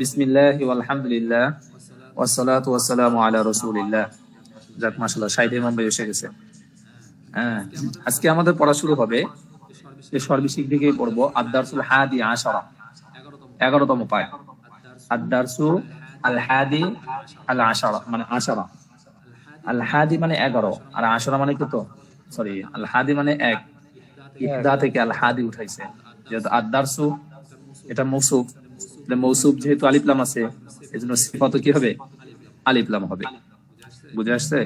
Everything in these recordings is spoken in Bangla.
বিসমিল্লাহি ওয়াল হামদুলিল্লাহ ওয়াসসালাতু ওয়াসসালামু আলা রাসূলিল্লাহ। যাক মাশাআল্লাহ, শাহিদ ইমাম ভাই এসে গেছে। হ্যাঁ, আজকে আমাদের পড়া শুরু হবে এই সর্বশিক থেকে পড়বো আদ-দারসুল হাদি আশারা, 11তম পাঠ। আদ-দারসু আল হাদি আল আশারা মানে আশারা। আল হাদি মানে 11 আর আশারা মানে কত? সরি, আল হাদি মানে 1। ইহদা থেকে আল হাদি উঠাইছে, যেহেতু আদ-দারসু এটা মৌসুফ, মৌসুফ যেহেতু আলিফ লাম আছে এজন্য সিফাতও কি হবে? আলিফ লাম হবে। বুঝে আসছে?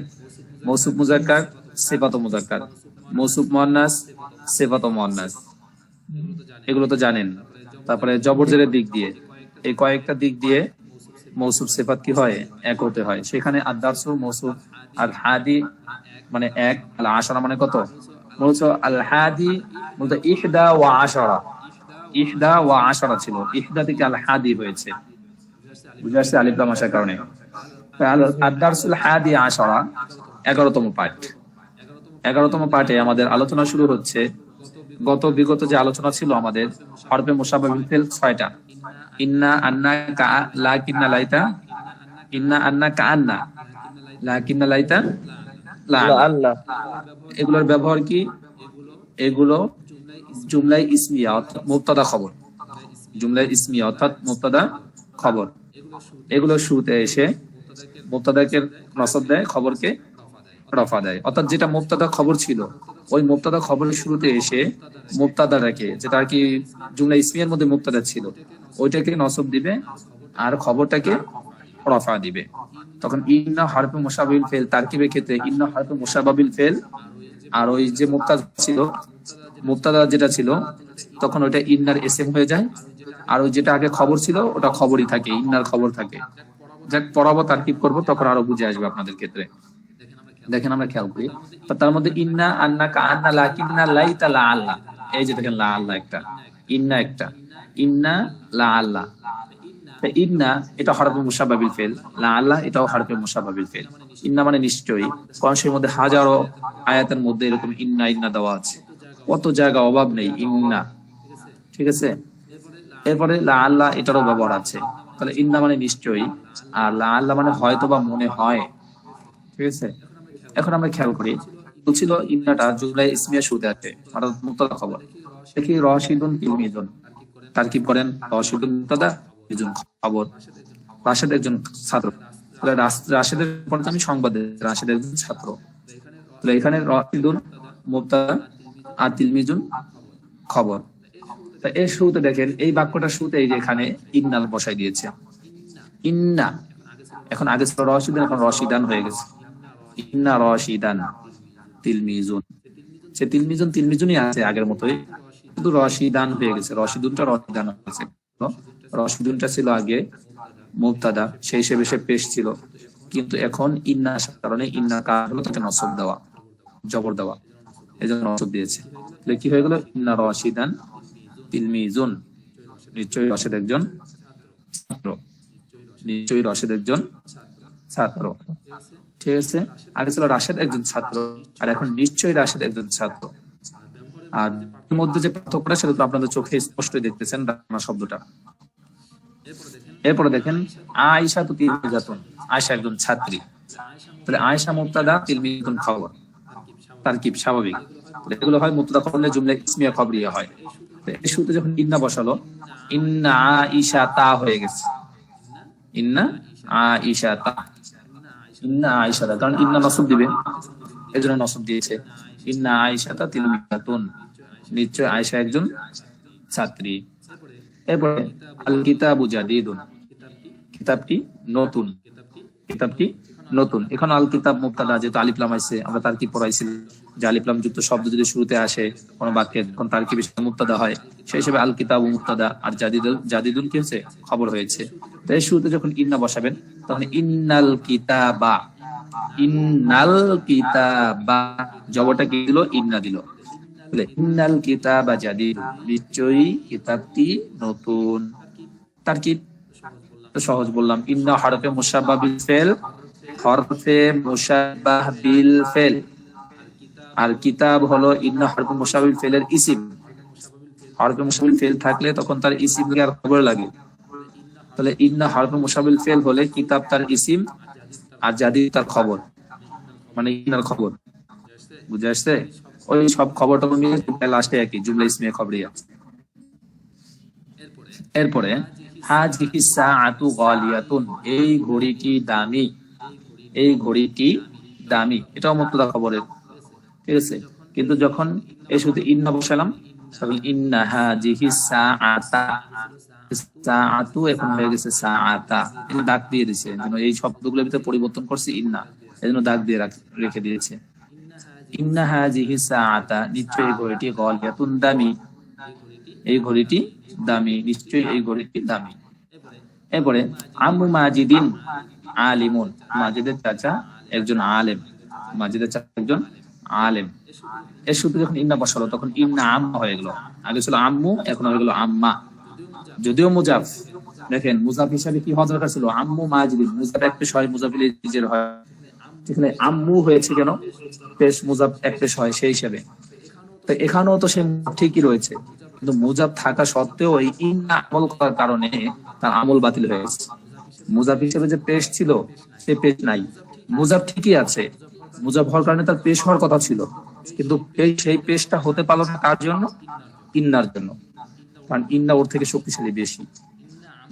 মৌসুফ মুজাক্কার, সিফাতও মুজাক্কার। মৌসুফ মুআন্নাস, সিফাতও মুআন্নাস। এগুলো তো জানেন। তারপরে জবর জেরের দিক দিয়ে, এই কয়েকটা দিক দিয়ে মৌসুফ সিফাত কি হয়? এক হতে হয়। সেখানে আদ-দারসু মৌসুফ, আর হাদি মানে 1, আল আশারা মানে কত? মূলত আল হাদি মূলত ইহদা ওয়া আশারা, ইহদা ওয়া আশারা ছিল, ইহদা থেকে আল হাদি হয়েছে। বুঝে আসছে? আলিফ লাম আসার কারণে। আদ-দারসুল হাদি আশারা 11তম পাঠ। 11তম পাঠে আমাদের আলোচনা শুরু হচ্ছে। বিগত যে আলোচনা ছিল আমাদের, হরফে মুশাব্বাবিল ফিল 6টা। ইন্না, আন্না, কা, লাকিন্না, লাইতা। ইন্না, আন্না, কাআন্না, লাকিন্না, লাইতা, লাআল্লা। এগুলোর ব্যবহার কি? এগুলো জুমলায় ইসমিয়া অর্থাৎ মুবতাদা খবর, জুমলায় ইসমিয়া অর্থাৎ মুবতাদা খবর। এগুলো শুরুতে এসে মুবতাদাকে নসব দেয়, খবরকে রফা দেয়। অর্থাৎ যেটা মুবতাদা খবর ছিল, ওই মুবতাদা খবরের শুরুতে এসে মুবতাদাটাকে, যেটা আর কি জুমলা ইসমিয়ার মধ্যে মুবতাদা ছিল, ওইটাকে নসব দিবে আর খবরটাকে রফা দিবে। তখন ইন্না হরফে মুশাব্বাবিল ফেল তারকিবের ক্ষেত্রে ইন্না হরফে মুশাব্বাবিল ফেল, আর ওই যে মুবতাদা ছিল, মুবতাদা যেটা ছিল, তখন ওইটা ইন্নার এসএম হয়ে যায়। আর ওই যেটা আগে খবর ছিল ওটা খবরই থাকে, ইন্নার খবর থাকে। যাক, পড়াবো, তারকিব করবো, তখন আরো বুঝে আসবে আপনাদের ক্ষেত্রে। দেখেন, আমরা খেয়াল করি, তার মধ্যে ইন্না, আন্না, কাআন্না, লাকিন্না, লাইতা, লাআল্লা। এই যে দেখেন, লাআল্লা একটা, ইন্না একটা, ইন্না, লাআল্লা। ইন্না এটা হরফে মুশাব্বাবিল ফেল, লাআল্লা এটাও হরফে মুশাব্বাবিল ফেল। ইন্না মানে নিশ্চয়ই। কোরআনের মধ্যে হাজারো আয়াতের মধ্যে এরকম ইন্না ইন্না দেওয়া আছে, কত জায়গা অভাব নেই ইন্না। ঠিক আছে? এরপরে লাআল্লা এটারও ব্যবহার আছে। তাহলে ইন্না মানে নিশ্চয়ই, আর লাআল্লা মানে হয়তো বা মনে হয়। ঠিক আছে? এখন আমরা খেয়াল করি, বলছিল ইন্নাটা জুমলায় ইসমিয়া শুরুতে আছে, অর্থাৎ মুবতাদা খবর। দেখি রাশিদুন তিলমিজুন, তারকিব করেন। রাশিদুন মুবতাদা, তিলমিজুন খবর। রাশেদ একজন ছাত্র। তাহলে রাশেদের পরে আমি সংবাদ দিই, রাশেদ একজন ছাত্র। তাহলে এখানে রাশিদুন মুবতাদা আর তিলমিজুন খবর। তা এর শুরুতে দেখেন, এই বাক্যটার শুরুতে এই যে এখানে ইন্নাল বসাই দিয়েছে, ইন্না। এখন আগে ছিল রাশিদুন, এখন রাশিদান হয়ে গেছে। ইন্না রাশিদান তিলমিজুন, সে তিলমিজুন তিলমিজুনই আছে আগের মতোই, শুধু রাশিদান হয়ে গেছে, রাশিদুনটা রাশিদান হয়েছে। রাশিদুনটা ছিল আগে মুবতাদা, সেই হিসেবে সে পেশ ছিল, কিন্তু এখন ইন্না আসার কারণে ইন্না কাজ হলো তাকে নসব দেওয়া, জবর দেওয়া, এই জন্য নসব দিয়েছে। তাহলে কি হয়ে গেল? ইন্না রাশিদান তিলমিজুন, নিশ্চয়ই রাশেদ একজন ছাত্র, নিশ্চয়ই রাশেদ একজন ছাত্র। ঠিক আছে? আগে ছিল রাশেদ একজন ছাত্র, আর এখন নিশ্চয়ই রাশেদ একজন ছাত্র। আর এর মধ্যে যে পার্থক্যটা সেটা তো আপনাদের চোখে স্পষ্টই দেখতেছেন, রানা শব্দটা। এরপরে দেখেন আয়েশা তো তিলমিজাতুন, আয়েশা একজন ছাত্রী। তাহলে আয়েশা মুবতাদা, তিলমিজাতুন খবর, তারকিব স্বাভাবিক। এগুলো হয় মুবতাদা খবরে জুমলা ইসমিয়া খবরিয়া হয়। এই শুরুতে যখন ইন্না বসালো, ইন্না আয়েশা তা হয়ে গেছে, ইন্না আয়েশা তা, ইন্না আয়েশা তা, কারণ ইন্না নসব দিবে, এজন্য নসব দিয়েছে। ইন্না আয়েশা তা তিলমিজাতুন, নিশ্চয় আয়েশা একজন ছাত্রী। এরপরে আল কিতাবু জাদীদুন, কিতাবটি নতুন, কিতাবটি নতুন। এখন আল কিতাব মুবতাদা, যেহেতু আলিফ লাম আছে, আমরা তারকিব পড়াইছি যে আলিফ লাম যুক্ত শব্দ যদি শুরুতে আসে কোন বাক্যে, তখন তারকিব মুবতাদা হয়, সেই হিসেবে আল কিতাবু মুবতাদা, আর জাদীদুন কি হয়েছে? খবর হয়েছে। তো এর শুরুতে যখন ইন্না বসাবেন, তখন ইন্নাল কিতাবা, ইন্নাল কিতাবা, জবরটা কি দিল? ইন্না দিল। ইন্নাল কিতাবা জাদীদ, নিশ্চয়ই কিতাবটি নতুন। তারকিব তো সহজ বললাম, ইন্না হরফে মুশাব্বাহ বিল ফেল, হরফে মুশাব্বাহ বিল ফেল, আর কিতাব হলো ইন্না হরফে মুশাব্বাহ বিল ফেলের ইসিম। হরফে মুশাব্বাহ বিল ফেল থাকলে তখন তার ইসিম লাগে আর খবর লাগে। তাহলে ইন্না হরফে মুশাবিল ফেল হলে কিতাব তার ইসিম আর জাদি তার খবর, মানে ইন্নার খবর। বুঝে আসছে? ওই সব খবরটা মিলে লাস্টে একই জুমলা ইসমিয়া খবরিয়া। এরপরে হাজিহি সাআতু গালিয়াতুন, এই ঘড়িটি দামি, এই ঘড়িটি দামি, এটাও মুবতাদা খবরের, ঠিক আছে। কিন্তু যখন এই শুধু ইন্না বসালাম, তখন ইন্না হাজিহি সাআতা, সাআতু এখন হয়ে গেছে সাআতা, এই দাগ দিয়ে দিয়েছে, যেন এই শব্দগুলোর ভিতরে পরিবর্তন করছে ইন্না, এজন্য দাগ দিয়ে রেখে দিয়েছে। ইন্না হাজিহি সাআতা, নিশ্চয়ই এই ঘড়িটি গালিয়াতুন দামি, এই ঘড়িটি দামি, নিশ্চয়ই এই ঘড়িটি দামি। এরপরে আম্মু মাজিদিন আলিমুন, মাজিদের চাচা একজন আলেম, মাজিদের চাচা একজন আলেম। এর শুধু যখন ইন্না বসালো তখন ইন্না আম্মা হয়ে গেল, আগে ছিল আম্মু এখন হয়ে গেল আম্মা। যদিও মুজাফ, দেখেন মুজাফ হিসাবে কি হওয়া দরকার ছিল, আম্মু মাজিদিন, মুজাফ এক পেশ হয়, মুজাফ নিজের হয়, এখানে আম্মু হয়েছে কেন, পেশ মুজাফ এক পেশ হয় সেই হিসাবে। তো এখানেও তো সে ঠিকই রয়েছে, কিন্তু মুজাফ থাকা সত্ত্বেও এই ইন্না আমল করার কারণে তার আমল বাতিল হয়ে গেছে। মুজাফ হিসেবে যে পেশ ছিল সে পেশ নাই, মুজাফ ঠিকই আছে, মুজাফ হওয়ার কারণে তার পেশ হওয়ার কথা ছিল, কিন্তু সেই পেশটা হতে পারলো না কার জন্য, ইন্নার জন্য, কারণ ইন্না ওর থেকে শক্তিশালী বেশি।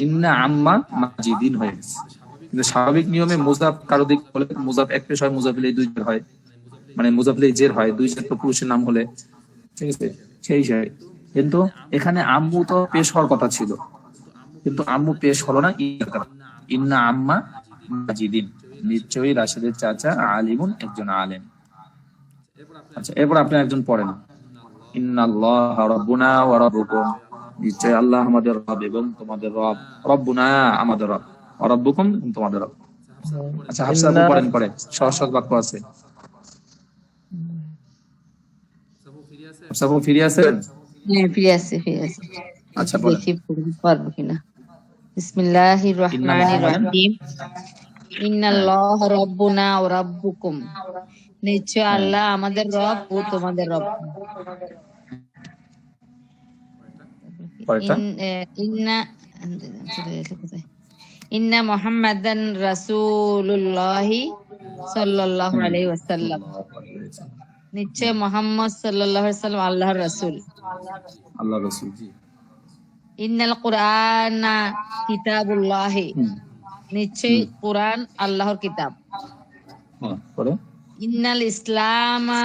ইন্না আম্মা মাজিদিন হয়ে গেছে। কিন্তু স্বাভাবিক নিয়মে মুজাফ কারো দিক হলে মুজাফ এক পেশ হয়, মুজাফিল দুই জের হয়, মানে মুজাফিল জের হয়, দুই জের তো পুরুষের নাম হলে, ঠিক আছে সেই হিসাবে। কিন্তু এখানে আম্মু তো পেশ হওয়ার কথা ছিল, কিন্তু আম্মু পেশ হলো না, ইন্না আম্মা মাজিদিন, নিশ্চয়ই রাশেদের চাচা আলিমুন একজন আলেম। আচ্ছা, এরপর আপনি একজন পড়েন, ইন্নাল্লাহা রাব্বুনা ওয়া রাব্বুকুম, নিশ্চয়ই আল্লাহ আমাদের রব এবং তোমাদের রব, রব্বুনা আমাদের রব, ওয়া রাব্বুকুম তোমাদের রব। আচ্ছা হাফসা আপু পড়েন, সহজ সহজ বাক্য আছে। হাফসা আপু ফিরে আছেন? হ্যাঁ, ফিরে আসছে। আচ্ছা বলেন। দেখি পারবো কিনা। বিসমিল্লাহির রহমানির রহিম। ইন্নাল্লাহ রাব্বুনা ওয়া রাব্বুকুম, নিশ্চয় আল্লাহ আমাদের রব ও তোমাদের রব। ইন্না মুহাম্মাদান রাসূলুল্লাহি সাল্লাল্লাহু আলাইহি ওয়াসাল্লাম, নিশ্চয় মুহাম্মদ সাল্লাল্লাহু আলাইহি ওয়াসাল্লাম আল্লাহর রাসূল। আল্লাহর রাসূল, জি। ইন্নাল কুরআনা কিতাবুল্লাহি, নিশ্চয় কুরআন আল্লাহর কিতাব। পরে ইন্নাল ইসলামা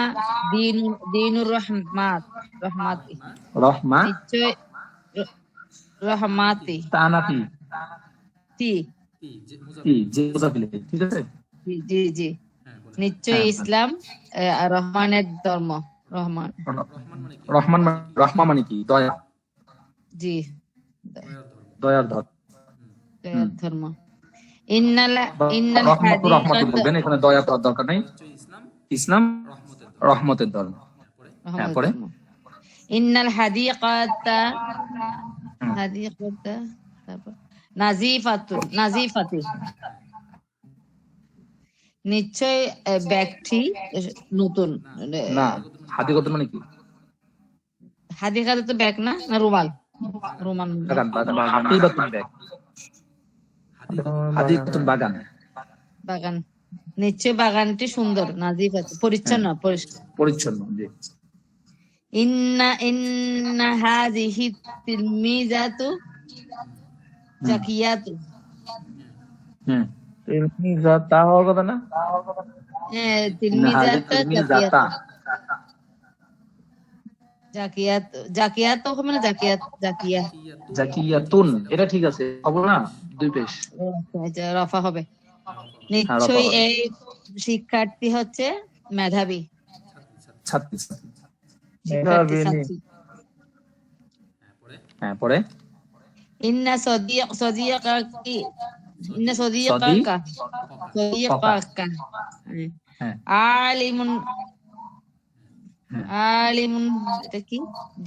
দীনুর রহমাতি, নিশ্চয় রহমাতি, তানাফি তি জি মুজাফিল, ঠিক আছে জি জি, নিশ্চয় ইসলাম রহমানের ধর্ম। রহমান মানে কি, দয়া, জি দয়ার ধর্ম। ইন্নাল বলবেন, এখানে দয়া করার দরকার নেই, ইসলাম রহমতের ধর্ম। হ্যাঁ পরে ইন্নাল হাদিকাতা তারপর নাজিফাতি, নিশ্চয় ব্যক্তি নতুন। না, হাদিকাত মানে কি? হাদিকাত তো ব্যাগ না, রুমাল, বাগান, বাগান, নিশ্চয় বাগানটি সুন্দর, নাজিফাতি পরিচ্ছন্ন, পরিচ্ছন্ন, জি। ইন্না হাযিহি তিলমিজাতু জাকিয়াতু, তিলমিজাতা হওয়ার কথা না? হ্যাঁ, তিলমিজাতা জাকিয়াত হবে না, জাকিয়াতুন, এটা ঠিক আছে, হবে না, দুই পেশ, রফা হবে। নিশ্চয়ই এই শিক্ষার্থী হচ্ছে মেধাবী, ছাত্রী। হ্যাঁ পরে ইন্না সদিয়াকা আলিমুন, এটা কি,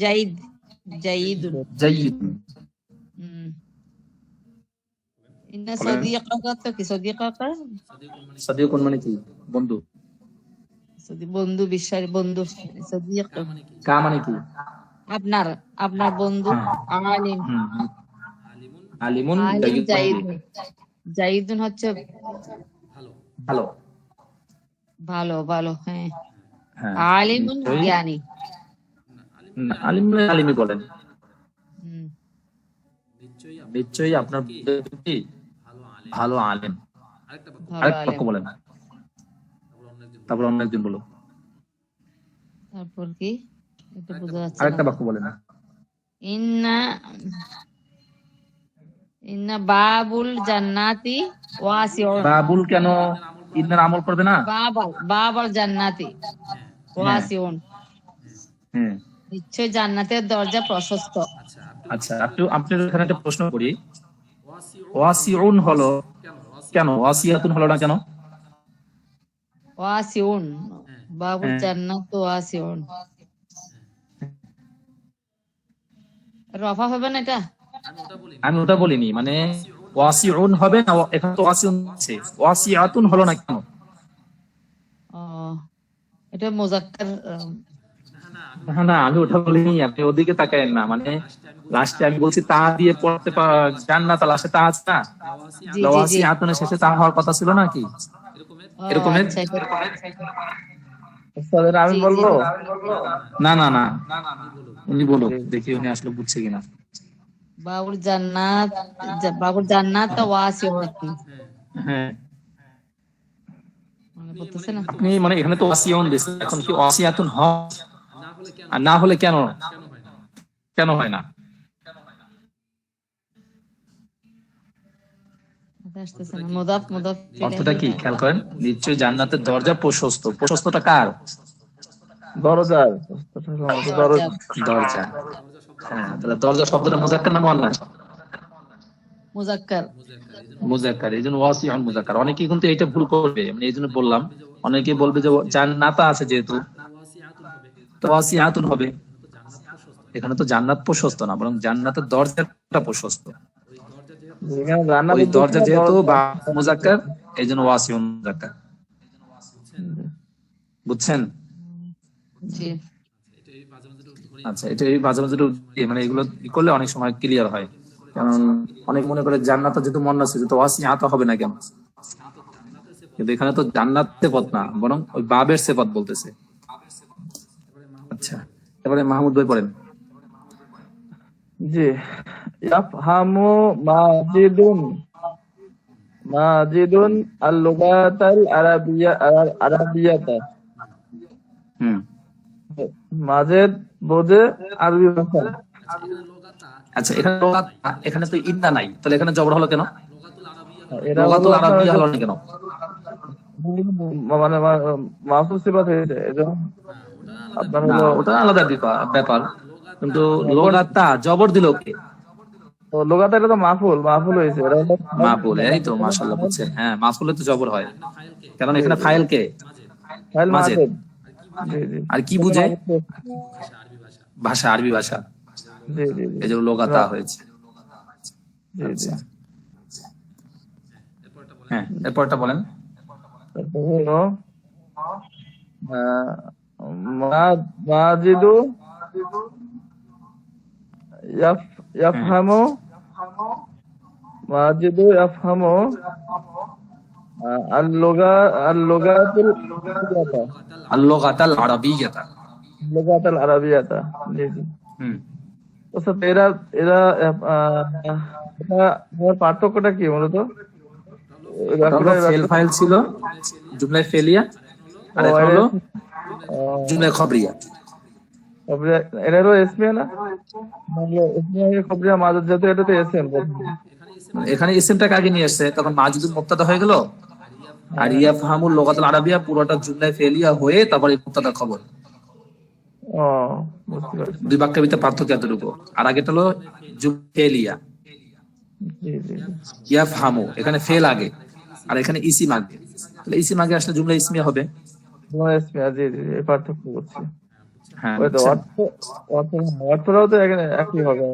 জাইদুন। ইন্না সদিয়াকা কি, সদিয়াকুন মানে কি, বন্ধু, বন্ধু, বিশ্বাস বন্ধু। সদিয়াকা কা মানে কি, আপনার বন্ধু। আলিম আলিমুন আলিম জাইয়ুদ মানে কি? জাইদুন, জাইদুন হচ্ছে ভালো। ভালো ভালো, হ্যাঁ। হ্যাঁ, আলিমুন নিশ্চয়ই। জ্ঞানী। আলিম মানে আলিমই বলেন। হুম। নিশ্চয়ই আপনার বুদ্ধি কি ভালো আলেম। ভালো আরেক বাক্য আলেম। বলেন, তারপর অন্য একজন বলো। তারপর কি? এটা বোঝা যাচ্ছে না। আরেকটা বাক্য বলেন। ইন্না ইন্না বাবুল জান্নাতি ওয়াসিউন। বাবুল কেন? ইবনের আমল করবে না? বাবাল জান্নাতি হ্যাঁ, ওয়াসিউন। হ্যাঁ। নিশ্চয় জান্নাতের দরজা প্রশস্ত। আচ্ছা, আপনার এখানে একটা প্রশ্ন করি। ওয়াসিউন হলো কেন, ওয়াসিয়াতুন হলো না কেন? ওয়াসিউন, বাবুল হ্যাঁ, জান্নাত ওয়াসিউন। রফা হবে না এটা? আমি ওটা বলিনি, মানে ওয়াসিউন হবে না, এখানে তো ওয়াসিউন আছে, ওয়াসিয়াতুন হলো না কেন? ও, এটা মুজাক্কার। না না, আমি ওটা বলিনি, আপনি ওদিকে তাকায়েন না। মানে লাস্টে আমি বলছি তা দিয়ে পড়তে জান্নাত, লাস্টে তা আছে না, জি জি জি। ওয়াসিয়াতুনের শেষে তা হওয়ার কথা ছিল না কি? ও এরকমের। আচ্ছা, উস্তাদের আমি জি জি। বলবো। না না না, উনি বলো, জি। দেখি উনি আসলে বুঝছে কিনা। বাবুল জান্নাত, বাবুল জান্নাত ওয়াসিউন। হ্যাঁ, মনে পড়তেছে না। আপনি মানে এখানে তো ওয়াসিউন দিছে, এখন কি ওয়াসিয়াতুন হয়? আর না হলে কেন, কেন হয় না? মাথায় আসতেছে না। মুদাফ মুদাফ অর্থটা কি ইলাইহি। খেয়াল করেন। নিশ্চয়ই জান্নাতের দরজা প্রশস্ত। প্রশস্তটা কার? দরজার দরজা। দরজা। হ্যাঁ, তাহলে দরজা শব্দটা মুজাক্কার না মুআন্নাস? মুজাক্কার। মুজাক্কার, এই জন্য ওয়াসিউন মুজাক্কার। অনেকেই কিন্তু এটা ভুল করবে, মানে এই জন্য বললাম। অনেকে বলবে যে জান্নাতা আছে যেহেতু, তো ওয়াসিআতুন হবে। এখানে তো জান্নাত প্রশস্ত না, বরং জান্নাতের দরজাটা প্রশস্ত। এখানে ওই জান্নাতের দরজা দোষটা যেহেতু দরজা। বা মুজাক্কার, এই জন্য ওয়াসিউন মুজাক্কার। বুঝছেন? জি। আচ্ছা, এটা এই মাঝে মাঝে একটু মানে এগুলো করলে অনেক সময় ক্লিয়ার হয়। কারণ অনেক মনে করে জান্নাত যেহেতু মন্নাস, যেহেতু ওয়াসিআত হবে না কেন? কিন্তু এখানে তো জান্নাত সিফাত না, বরং ওই বাবের সিফাত বলতেছে। আচ্ছা, এবারে মাহমুদ ভাই পড়েন। জি। ইয়াফহামু মাজিদুন মাজিদুন আল-লুগাতাল আরাবিয়াতা। হুম। মাজেদ বোঝে আরবি ভাষা। আচ্ছা, এখানে তো ইন্না নাই, তাহলে এখানে জবর হলো কেন? এরা হলো লুগাতুল আপনার আরাবিয়া হলো না কেন? মানে মাহফুজ সিফাত হয়েছে, এজন্য আপনার না, হলো ওটা আলাদা ব্যাপার। কিন্তু লোগাতা জবর দিল কে? লুগাতা, এটা তো মাহফুল হয়েছে। এরা হলো মাফুল, এই তো মাশাআল্লাহ বুঝছেন। হ্যাঁ, মাফুলে তো জবর হয়, কারণ জি এখানে জি ফাইল কে? ফাইল মাজেদ। মাজেদ। জি জি আর কি এটা বুঝে? মাজেদ। ভাষা, আরবি ভাষা, জি জি জি এই যে লোগাতা হয়েছে। জি জি। আচ্ছা, হ্যাঁ, এরপরটা বলেন। তারপর হলো মাজিদু হ্যাঁ, ইয়াফহামু মাজিদু ইয়াফহামু আল-লুগা আল-লুগাতুল আরাবিয়াতা। আল লোগাতাল আরাবিয়াতা। লুগাতুল আরাবিয়াতা। জি জি। হুম। তো স্যার এরা এরা এটা এর পার্থক্যটা কি মূলত? এই ওটা হলো বাক্যটা এই ফেল বাক্য ফাইল ছিল জুমলায় ফেলিয়া, আর ও এখন এর হলো জুমলায় খবরিয়া। এটা হলো এসমিয়া না? মানে এসমিয়া খবরিয়া মাজেদ, যেহেতু এটা তো এসএম। এখানে ইসিমটাকে আগে নিয়ে আসছে, তখন মাজিদুল মুবতাদা হয়ে গেল, আর হ্যাঁ। ইয়াফহামুল লোগাতুল আরাবিয়া পুরোটা জুমলায় ফেলিয়া হয়ে তারপর এই মুবতাদা খবর। ও বুঝতে পারছি। দুই বাক্যের ভিতরে পার্থক্য এতটুকু। আর আগেটা হলো ফেলিয়া, জি জি ইয়াফহামু, এখানে ফেল আগে, আর এখানে ইসিম আগে। তাহলে ইসিম আগে আসলে জুমলা ইসমিয়া হবে। এসমিয়া। জি জি এই পার্থক্য করছি। হ্যাঁ, ওই তো বুঝছেন? অর্থটাও তো এখানে একই হবে।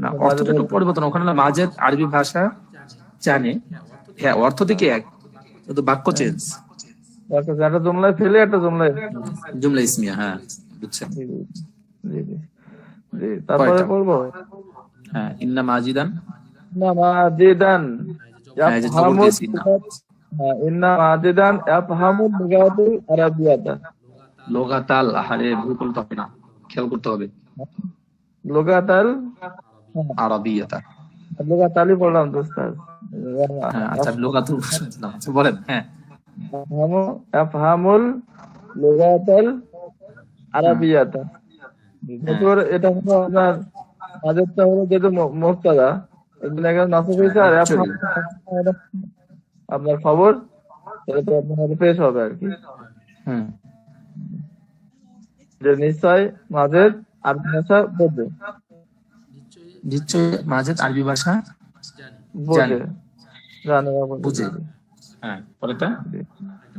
না, মাজেদ অর্থটা একটু পরিবর্তন। ওখানে হলো মাজেদ আরবি ভাষা জানে, হ্যাঁ অর্থ দিকে এক, কিন্তু বাক্য চেঞ্জ। একটা জুমলায় ফেলে একটা জুমলায়। জুমলা ইসমিয়া, হ্যাঁ বুঝছেন। জি জি জি জি জি। তারপরে কয়টা? পড়বো হ্যাঁ, ইন্না মাজিদান ইন্না মাজিদান হ্যাঁ, এই যে জবর ইয়াফহামুল দিয়েছি না, ইন্না মাজিদান ইয়াফহামুল লুগাতুল আরাবিয়াতা। লোগাতাল, আহারে ভুল করতে হবে না, খেয়াল করতে হবে। লুগাতাল আরবিয়াতা, লুগাতালি পড়লাম তো উস্তাদ। হ্যাঁ আচ্ছা, লোগাতুল শুনছিলাম। আচ্ছা, বলেন। হ্যাঁ, ইয়াফহামুল লুগাতাল আরাবিয়াতা। যদিওর এটা হলো আপনার মাঝেরটা হলো যেহেতু মুবতাদা, এগুলো এখানে নাসব হয়েছে, আর actually, আপনার খবর, এটা তো আপনার পেশ হবে আর কি, হুম, যে নিশ্চয় মাঝের আরবি ভাষা বোঝে, নিশ্চয়ই মাজেদ আরবি ভাষা বোঝে, জানে বা বুঝে। বোঝে। হ্যাঁ, পরেরটা জি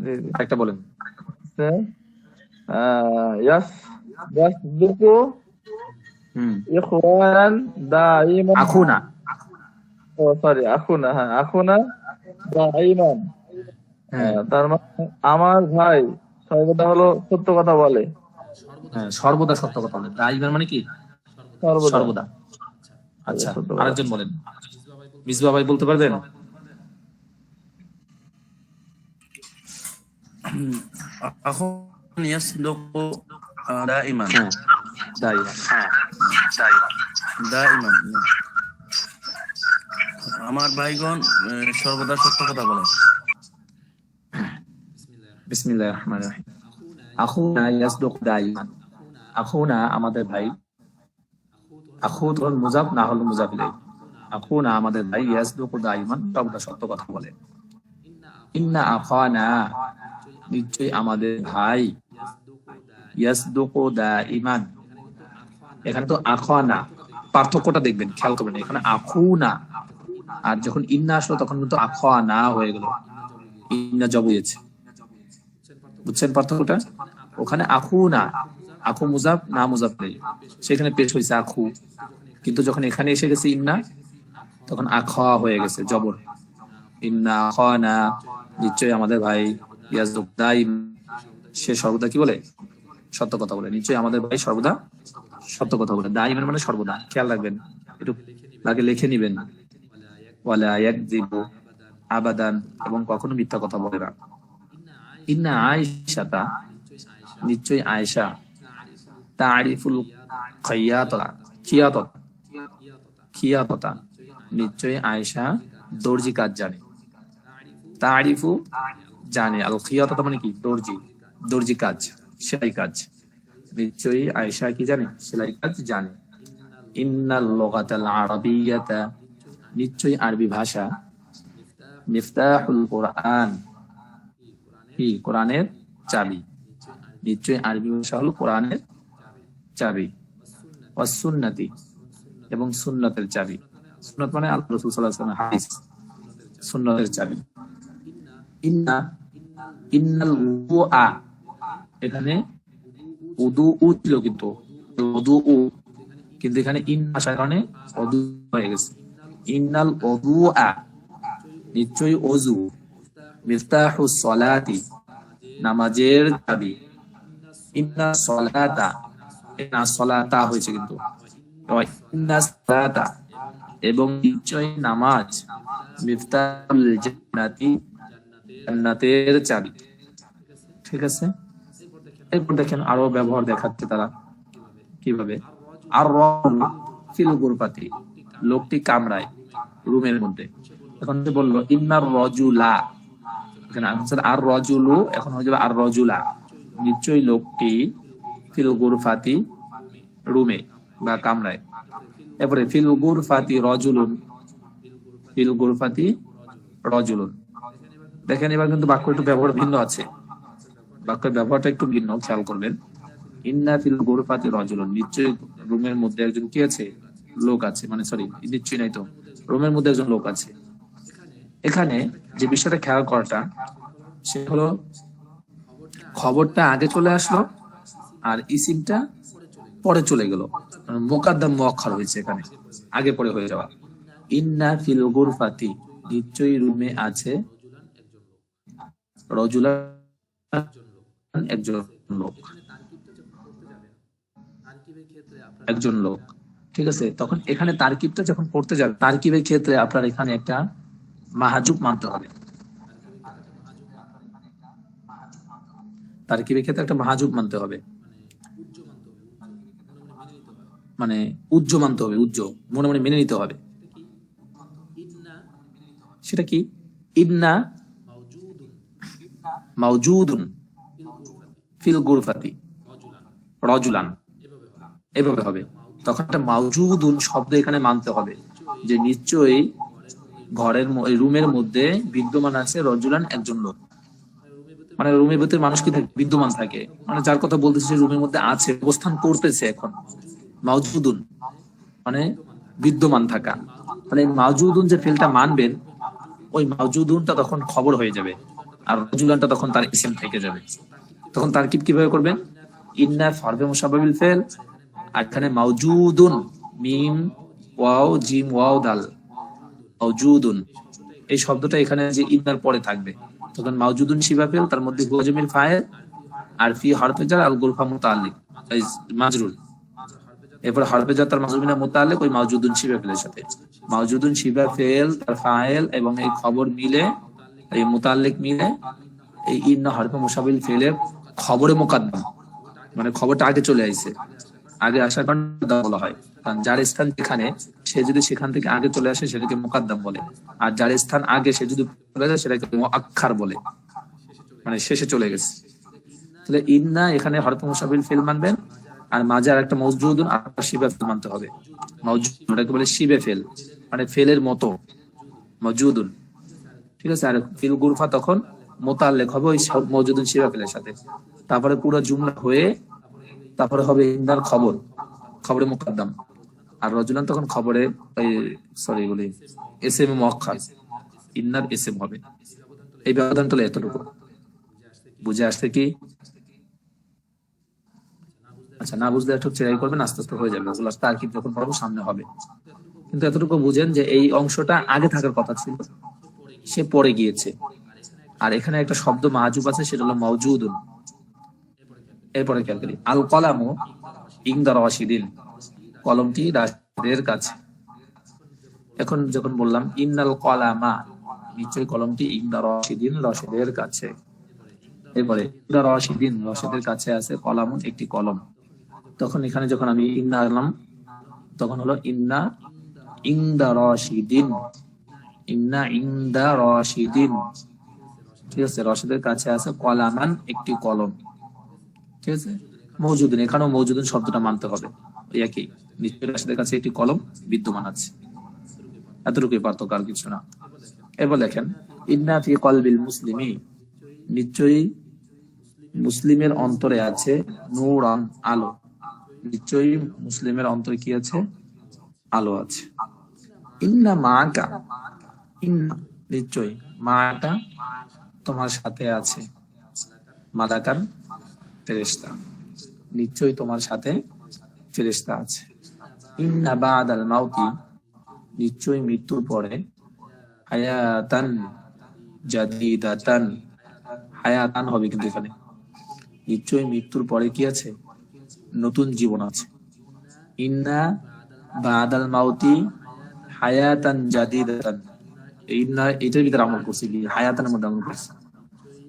জি জি। আরেকটা বলেন। ইয়াস ইয়াসদুকু হুম, ইখওয়ানান দাইমান। আখুনা, ও সরি, আখুনা, হ্যাঁ আখুনা দাইমান। হ্যাঁ তার মানে আমার ভাই সর্বদা হলো সত্য কথা বলে, হ্যাঁ, সর্বদা সত্য কথা বলে। দাইমান মানে কি? সর্বদা সর্বদা। আচ্ছা, সত্য কথা। আরেকজন বলেন। মিসবাহ ভাই বলতে পারবেন? أخون يصدق دائما হ্যাঁ, দাইমান। دائما আমার ভাইগণ সর্বদা সত্য কথা বলে। বিসমিল্লাহির রহমানির রহিম। আখুনা ইয়াসদুক দাইমান। আখুনা আমাদের ভাই, আখু হল মুজাফ, না হল মুজাফ ইলাইহি। আখুনা আমাদের ভাই, ইয়াসদুক দাইমান সর্বদা সত্য কথা বলে। ইন্না আখানা নিশ্চয়ই আমাদের ভাই, ইয়াসদুকু দাইমান। এখানে তো আখানা, পার্থক্যটা দেখবেন, খেয়াল করবেন। এখানে আখুনা, আর যখন ইন্না আসলো তখন কিন্তু আখানা হয়ে গেল, ইন্না জব হয়েছে। বুঝছেন পার্থক্যটা? ওখানে আখুনা, আখু মুজাফ, না মুজাফ ইলাইহি, সেখানে পেশ হয়েছে আখু। কিন্তু যখন এখানে এসে গেছে ইন্না, তখন আখা হয়ে গেছে জবর। ইন্না আখানা নিশ্চয়ই আমাদের ভাই, ইয়াসদুক দাইম সে সর্বদা কি বলে? সত্য কথা বলে। নিশ্চয়ই আমাদের ভাই সর্বদা সত্য কথা বলে। দাইমের মানে সর্বদা, খেয়াল রাখবেন, একটু আগে লিখে নিবেন। ওয়ালা ইয়াকযিবু আবাদান, এবং কখনো মিথ্যা কথা বলে না। ইন্না আয়েশাতা নিশ্চয়ই আয়েশা, তারিফুল খিয়াতা খিয়াতত খিয়াততা নিশ্চয়ই আয়েশা দর্জি কাজ জানে। তারিফু জানে, আল খিয়াততা মানে কি? দর্জি, দর্জি কাজ, সেলাই কাজ। নিশ্চয়ই আয়েশা কি জানে? সেলাই কাজ জানে। ইন্নাল লুগাতাল আরাবিয়াতা নিশ্চয়ই আরবি ভাষা, মিফতাহুল কোরআন কি? কোরআনের চাবি। নিশ্চয়ই আরবি ভাষা হলো কোরআনের চাবি। ওয়াস সুন্নতি এবং সুন্নতের চাবি। সুন্নত মানে আল্লাহ রাসূল সাল্লাল্লাহু আলাইহি ওয়াসাল্লামের হাদিস, সুন্নতের চাবি। ইন্না ইন্নাল উযুআ, এখানে উদু ছিল কিন্তু উদু, কিন্তু এখানে ইন আসার কারণে উদু হয়ে গেছে। ইন্নাল উযুআ নিশ্চয়ই ওযু, মিফতাহুস সলাতি নামাজের চাবি। ইন্না সলাতা, ইন্না সলাতা হয়েছে কিন্তু, ইন্না সলাতা এবং নিশ্চয়ই নামাজ, মিফতাহুল জান্নাতি জান্নাতের চাবি। ঠিক আছে, এরপর দেখেন আরো ব্যবহার দেখাচ্ছে তারা কিভাবে। আর ফিল গুরফাতি, লোকটি কামরায়, রুমের মধ্যে। এখন সে বললো ইন্নার রজুলা, এখানে আনসার আর রজুলু, এখন হয়ে যাবে আর রজুলা, নিশ্চয়ই লোকটি, ফিল গুরফাতি রুমে বা কামরায়। এরপরে ফিল গুরফাতি রজুলুন, ফিল গুরফাতি রজুলুন। দেখেন এবার কিন্তু বাক্য একটু ব্যবহার ভিন্ন আছে, বাক্যের ব্যবহারটা একটু ভিন্ন, খেয়াল করবেন। ইন্না ফিল গুরফাতি রজুলুন, নিশ্চয়ই রুমের মধ্যে একজন কি আছে? লোক আছে, মানে সরি নিশ্চয়ই নাই তো, রুমের মধ্যে একজন লোক আছে। এখানে যে বিষয়টা খেয়াল করাটা, সে হলো খবরটা আগে চলে আসলো আর ইসিমটা পরে চলে গেল, মুকাদ্দাম মুআক্খার হয়েছে, এখানে আগে পরে হয়ে যাওয়া। ইন্না ফিল গুরফাতি নিশ্চয়ই রুমে আছে, রজুলান একজন লোক, একজন লোক। ঠিক আছে, তখন এখানে তারকিবটা যখন পড়তে যাবে, তারকিবের ক্ষেত্রে আপনার এখানে একটা মাহাজুব মানতে হবে। তারকিবের ক্ষেত্রে একটা মাহাজুব মানতে হবে, মানে উজ্জ মানতে হবে, উজ্জ মনে মনে মেনে নিতে হবে। সেটা কি? ইন্না মাউজুদুন ফিল গুরফাতি রজুলান, এভাবে হবে। তখন একটা মাউজুদুন শব্দ এখানে মানতে হবে, যে নিশ্চয়ই ঘরের রুমের মধ্যে বিদ্যমান আছে রজুলান, একজন লোক। মানে রুমের ভিতরে মানুষ কি থাকে? বিদ্যমান থাকে, মানে যার কথা বলতেছে রুমের মধ্যে আছে, অবস্থান করতেছে এখন। মাউজুদুন মানে বিদ্যমান থাকা। মানে মাউজুদুন যে ফেলটা মানবেন, ওই মাউজুদুনটা তখন খবর হয়ে যাবে, আর রজুলানটা তখন তার ইসম থেকে যাবে। তখন তারকিব কিভাবে করবেন? ইন্না ফারবে মুশাব্বাবিল ফেল, আর এখানে মাউজুদুন, মিম ওয়াও জিম ওয়াও দাল, মাউজুদুন এই শব্দটা এখানে যে ইন্নার পরে থাকবে, তখন মাউজুদুন শিবা ফেল, তার মধ্যে হুয়া জামিল ফাইল, আর ফি হরফে জার আল গুরফা মুতাআল্লিক মাজরুর। এরপর হরফে জার তার মাজরুর বিনা মুতাআল্লিক ওই মাউজুদুন শিবা ফেলের সাথে। মাউজুদুন শিবা ফেল তার ফাইল এবং এই খবর মিলে, এই মুতাআল্লিক মিলে এই ইন্না হরফে মুশাব্বিল ফেলের খবরে মুকাদ্দাম, মানে খবরটা আগে চলে আসছে, আগে আসার কারণে বলা হয়। কারণ যার স্থান যেখানে, সে যদি সেখান থেকে আগে চলে আসে সেটাকে মুকাদ্দাম বলে, আর যার স্থান আগে সে যদি চলে যায় সেটাকে মুআক্খার বলে, মানে শেষে চলে গেছে। তাহলে ইন্না এখানে হরফে মুশাব্বিল ফেল মানবেন, আর মাঝে আর একটা মাউজুদুন আর শিবা ফেল মানতে হবে। মাউজুদ এটাকে বলে শিবে ফেল, মানে ফেলের মতো মাউজুদুন, ঠিক আছে। আর ফিল গুরফা তখন মুতাআল্লিক হবে ওই মাউজুদুন শিবা ফেলের সাথে। তারপরে পুরো জুমলা হয়ে তারপরে হবে ইন্নার খবর, খবরে মুকাদ্দাম, আর রজুলান তখন খবরে এসএম মুআক্খার, ইন্নার এসএম হবে। এই ব্যবধানটা এতটুকু বুঝে আসছে কি? আচ্ছা, না বুঝলে একটু চেরাই করবেন, আস্তে আস্তে হয়ে যাবে। ওগুলো তারকিব যখন পড়াবো সামনে হবে। কিন্তু এতটুকু বুঝেন যে এই অংশটা আগে থাকার কথা ছিল, সে পরে গিয়েছে। আর এখানে একটা শব্দ মাহাজুব আছে, সেটা হলো মাউজুদুন। এরপরে খেয়াল করি, আল কলামু ইনদা রাশিদিন, কলমটি রাশিদের কাছে। এখন যখন বললাম ইন্নাল কলামা, নিশ্চয়ই কলমটি ইনদা রাশিদিন, রাশিদের কাছে। এরপরে ইনদা রাশিদিন, রাশিদের কাছে আছে কলামুন, একটি কলম। তখন এখানে যখন আমি ইন্না আনলাম, তখন হলো ইন্না ইনদা রাশিদিন, ইন্না ইনদা রাশিদিন, ঠিক আছে। রাশিদের কাছে আছে কলামান, একটি কলম, ঠিক আছে। মওজুদুন, এখানেও মওজুদুন শব্দটা মানতে হবে, ওই একই, নিশ্চয়ই রাশিদের কাছে একটি কলম বিদ্যমান আছে। এতটুকুই পার্থক্য, আর কিছু না। এবার দেখেন, ইন্না ফি কলবিল মুসলিমি, নিশ্চয়ই মুসলিমের অন্তরে আছে নূরান, আলো। নিশ্চয়ই মুসলিমের অন্তরে কি আছে? আলো আছে। ইন্না মাআকা, ইন্না নিশ্চয়ই, মাআকা তোমার সাথে আছে, মালাকান ফেরেশতা, নিশ্চয়ই তোমার সাথে ফেরেশতা আছে। ইন্না বাদাল মাউতি, নিশ্চয়ই মৃত্যুর পরে, হায়াতান জাদিদাতান, হায়াতান হবে কিন্তু এখানে, নিশ্চয়ই মৃত্যুর পরে কি আছে? নতুন জীবন আছে। ইন্না বাদাল মাউতি হায়াতান জাদিদাতান, ইন্না এটার ভিতরে আমল করছে, কি হায়াতানের মধ্যে আমল করছে,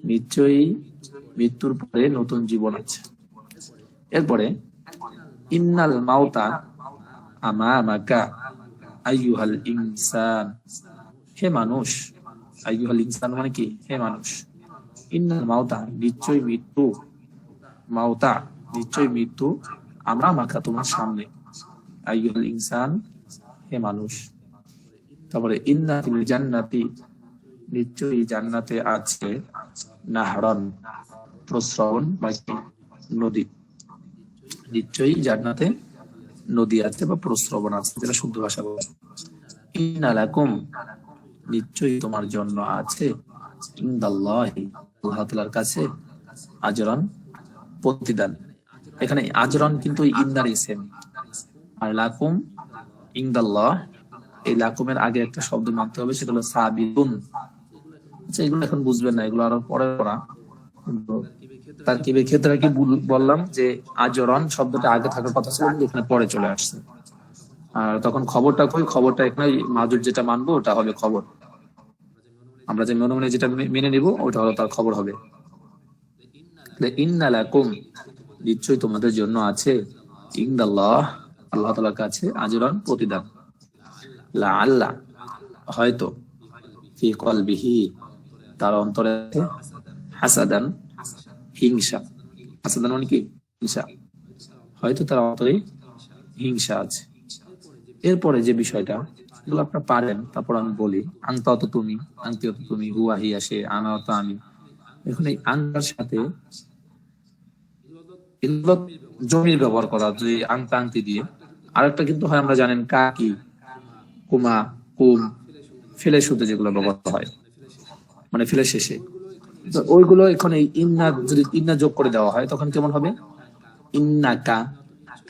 নিশ্চয়ই মৃত্যুর পরে নতুন জীবন আছে। এরপরে ইন্নাল মাউতা আমামাকা আইয়ুহাল ইনসান, হে মানুষ, আইয়ুহাল ইনসান মানে কি? হে মানুষ। ইন্নাল মাউতা, নিশ্চয়ই মৃত্যু, মাউতা নিশ্চয়ই মৃত্যু, আমামাকা তোমার সামনে, আইয়ুহাল ইনসান হে মানুষ। তারপরে ইন্না ফিল জান্নাতি, নিশ্চয়ই জান্নাতে আছে নাহরান, প্রস্রবণ বা নদী, নিশ্চয়ই জান্নাতে নদী আছে বা প্রস্রবণ আছে, যেটা শুদ্ধ ভাষা বলে। ইন্না লাকুম, নিশ্চয়ই তোমার জন্য আছে, ইনদাল্লাহি, আল্লাহ তাআলার কাছে, আজরান, প্রতিদান। এখানে আজরান কিন্তু ইন্দার ইসেম, আর লাকুম ইনদাল্লাহ, এই লাকুমের আগে একটা শব্দ মানতে হবে, সেটা হলো সাবিতুন। আচ্ছা, এগুলো এখন বুঝবেন না, এগুলো আরো পরে পড়া। তারকিবের ক্ষেত্রে কি বললাম যে আজরান শব্দটা আগে থাকার কথা ছিল, এখানে পরে চলে আসছে। আর তখন খবরটা কই, খবরটা এখানে মাজুর যেটা মানবো ওটা হবে খবর, আমরা যে মনে মনে যেটা মেনে নিব ওটা হলো তার খবর হবে। ইন্না লাকুম, নিশ্চয়ই তোমাদের জন্য আছে, ইনদাল্লাহ, আল্লাহ তাআলার কাছে, আজরান, প্রতিদান, লাআল্লা, হয়তো, ফি কলবিহি, তার অন্তরে আছে, হাসাদান, হিংসা। হাসাদান মানে কি? হিংসা। হয়তো তার অন্তরে হিংসা আছে। এরপরে যে বিষয়টা, এগুলো আপনারা পারেন, তারপর আমি বলি। আংতা তো তুমি, আংতিও তো তুমি, হুয়া হিয়া সে, আনা তো আমি। এখন এই আংতার সাথে এগুলো জমির ব্যবহার করা, যে আংতা আংতি দিয়ে। আরেকটা কিন্তু হয়, আমরা জানেন কাকি, কুমা, কুম, ফেলে শুতে যেগুলো ব্যবহার হয়, মানে ফেলে শেষে, তো ওইগুলো এখন এই ইন্না, যদি ইন্না যোগ করে দেওয়া হয় তখন কেমন হবে? ইন্না কা,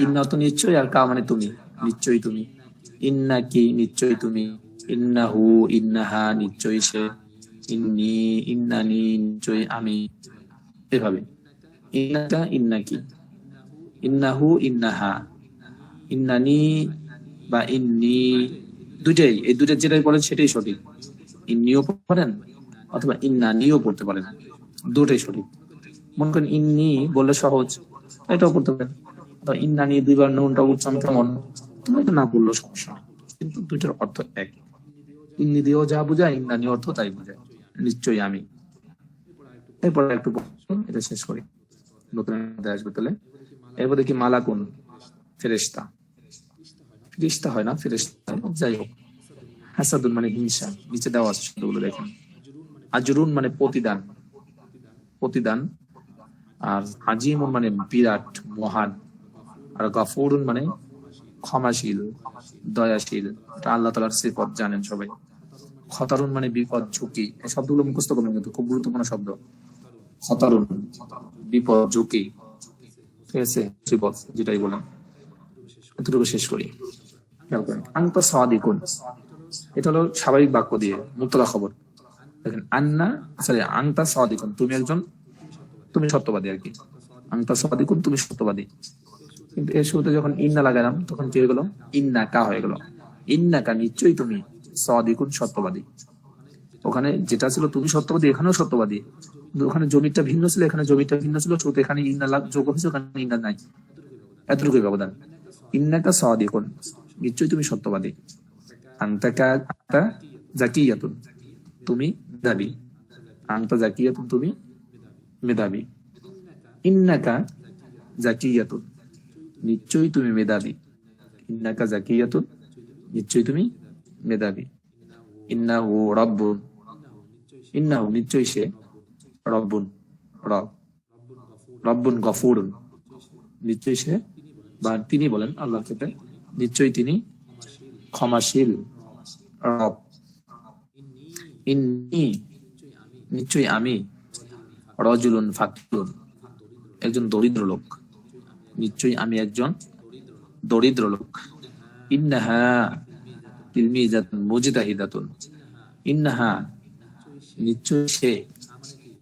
ইন্না তো নিশ্চয়ই, আর কা মানে তুমি, নিশ্চয়ই তুমি। ইন্না কি, নিশ্চয়ই তুমি। ইন্নাহু, ইন্নাহা, নিশ্চয়ই সে। ইন্নি, ইন্নানি, নিশ্চয়ই আমি। এভাবে ইন্নাকা, ইন্না কি, ইন্নাহু, ইন্নাহা, ইন্নানি বা ইন্নি, দুইটাই, এই দুইটা যেটাই বলেন সেটাই সঠিক। ইন্নিও পড়তে পারেন অথবা ইন্নানিও পড়তে পারেন, দুটাই সঠিক। মনে করেন ইন্নি বললে সহজ, এটাও পড়তে পারেন। তো ইন্নানি দুইবার নুনটা উচ্চারণ কেমন, তুমি এটা না বললো সমস্যা নেই, কিন্তু দুইটার অর্থ এক। ইন্নি দিয়েও যা বোঝায়, ইন্নানি অর্থ তাই বোঝায়, নিশ্চয়ই আমি। এরপর একটু এটা শেষ করি, নতুন আসবে তাহলে। এরপর দেখি মালাকুন, ফেরেশতা। ফেরেশতা হয় না, ফেরেশতা, যাই হোক। হাসাদুন মানে হিংসা, নিচে দেওয়া আছে শব্দগুলো দেখেন। আজরুন মানে প্রতিদান, প্রতিদান। আর আজিমুন মানে বিরাট, মহান। আর গাফুরুন মানে ক্ষমাশীল, দয়াশীল। এটা আল্লাহ তাআলার সিফত, জানেন সবাই। খতারুন মানে বিপদ, ঝুঁকি। এই শব্দগুলো মুখস্থ করবেন, কিন্তু খুব গুরুত্বপূর্ণ শব্দ। খতারুন, বিপদ, ঝুঁকি, ঠিক আছে, বিপদ যেটাই বলেন। এতটুকু শেষ করি, খেয়াল করেন। আনতা সাদিকুন, এটা হলো স্বাভাবিক বাক্য দিয়ে মুবতাদা খবর। দেখেন, আন্না, সরি, আনতা সাদিকুন, তুমি একজন, তুমি সত্যবাদী আর কি। আনতা সাদিকুন, তুমি সত্যবাদী। কিন্তু এর শুরুতে যখন ইন্না লাগালাম তখন কি হয়ে গেল? ইন্না কা হয়ে গেল। ইন্না কা, নিশ্চয়ই তুমি, সাদিকুন, সত্যবাদী। ওখানে যেটা ছিল তুমি সত্যবাদী, এখানেও সত্যবাদী, কিন্তু ওখানে জমিটা ভিন্ন ছিল, এখানে জমিটা ভিন্ন ছিল, শুরুতে এখানে ইন্না যোগ হয়েছে, ওখানে ইন্না নাই। এতটুকুই ব্যবধান। ইন্নাকা সাদিকুন, নিশ্চয়ই তুমি সত্যবাদী। আনতাকা, আনতা জাকিয়াতুন, তুমি মেধাবী। আনতা জাকিয়াতুন, তুমি মেধাবী। ইন্নাকা জাকিয়াতুন, নিশ্চয়ই তুমি মেধাবী। ইন্নাকা জাকিয়াতুন, নিশ্চয়ই তুমি মেধাবী। ইন্নাহু রাব্বুন, ইন্নাহু, নিশ্চয়ই সে, রব্বুন, রব, রব্বুন গফুরুন, নিশ্চয়ই সে, বা তিনি বলেন আল্লাহর ক্ষেত্রে, নিশ্চয়ই তিনি ক্ষমাশীল, রব। ইন্নী, নিশ্চয়ই আমি, রাজুলুন ফাকিরুন, একজন দরিদ্র লোক। নিশ্চয়ই আমি একজন দরিদ্র লোক। ইন্নাহা তিলমিজাতুন মুজতাহিদাতুন, ইন্নাহা, নিশ্চয়ই সে,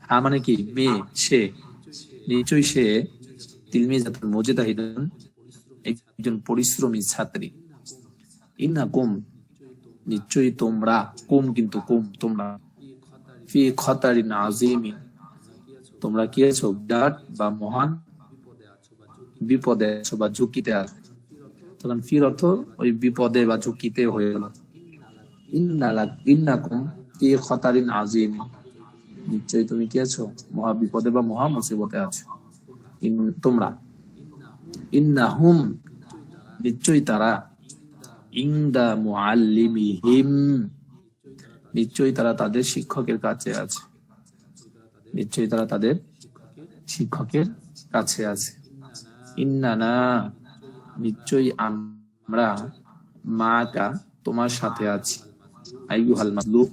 হা মানে কি? মেয়ে, সে, নিশ্চয়ই সে, তিলমিজাতুন মুজতাহিদাতুন, একজন পরিশ্রমী ছাত্রী। ইন্নাকুম, নিশ্চয়ই তোমরা, কুম কিন্তু কুম, তোমরা, ফি খতারিন আযীমিন, তোমরা কি আছো? বিরাট বা মহান বিপদে আছো বা ঝুঁকিতে আছো। তখন ফির অর্থ ওই বিপদে বা ঝুঁকিতে হয়ে গেল। ইন্নাকুম ফি খতারিন আযীমিন, নিশ্চয়ই তুমি কি আছো? মহা বিপদে বা মহা মুসিবতে আছো। তোমরা। ইন্নাহুম, নিশ্চয়ই তারা, ইনদা মুআল্লিমিহিম, নিশ্চয়ই তারা তাদের শিক্ষকের কাছে আছে। নিশ্চয়ই তারা তাদের শিক্ষকের কাছে আছে। ইন্নানা, নিশ্চয়ই আমরা, মাকা, তোমার সাথে আছি। আইয়ুহাল মাজলুম,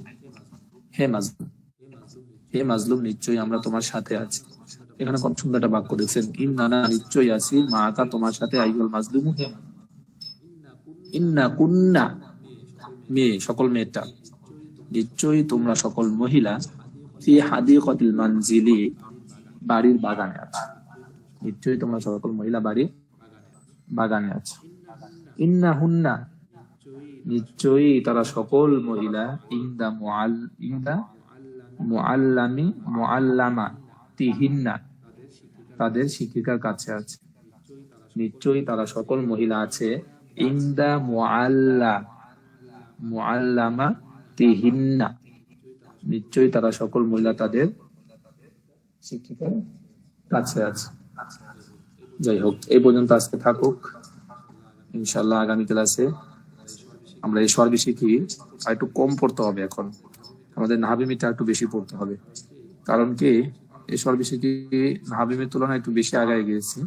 হে মাজলুম, হে মাজলুম, নিশ্চয়ই আমরা তোমার সাথে আছি। এখানে কত সুন্দর একটা বাক্য দেখছেন। ইন্নানা, নিশ্চয়ই আছি, মাকা, তোমার সাথে, আইয়ুহাল মাজলুম, হে। ইন্না কুন্না, মেয়ে, সকল মেয়েটা, নিশ্চয়ই তোমরা সকল মহিলা, ফি হাদিকাতিল মানজিলি, বাড়ির বাগানে আছে। নিশ্চয়ই তোমরা সকল মহিলা বাড়ির বাগানে আছে। ইন্না হুন্না, নিশ্চয়ই তারা সকল মহিলা ইন্দা মুআল্লামা তিহিন্না তাদের শিক্ষিকার কাছে আছে। নিশ্চয়ই তারা সকল মহিলা আছে ইন্দা মুআল্লামা তিহিন্না, নিশ্চয়ই তারা সকল মহিলা তাদের শিক্ষিকার কাছে আছে। যাই হোক, এই পর্যন্ত আজকে থাকুক। ইনশাল্লাহ আগামী ক্লাসে আমরা এই স্বর শিখি। আর একটু কম পড়তে হবে, এখন আমাদের নাহাবিমিটা একটু বেশি পড়তে হবে। কারণ কি, এই স্বর শিখি নাহাবিমির তুলনায় একটু বেশি আগায় গিয়েছি।